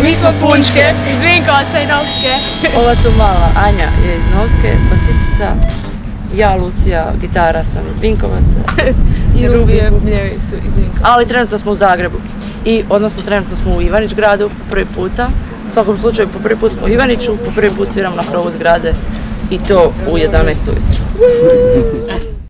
mi smo Punčke, iz Vinkovaca i Novske. Ova tu mala Anja je iz Novske, basitica. Ja, Lucija, gitara sam iz Vinkovaca. I Rubije bubnjevi su iz Vinkovaca. Ali trenutno smo u Zagrebu. Odnosno trenutno smo u Ivanić gradu prvi puta. U svakom slučaju po prvi put smo u Ivaniću, po prvi put sviramo na krovu zgrade i to u 11 ujutro.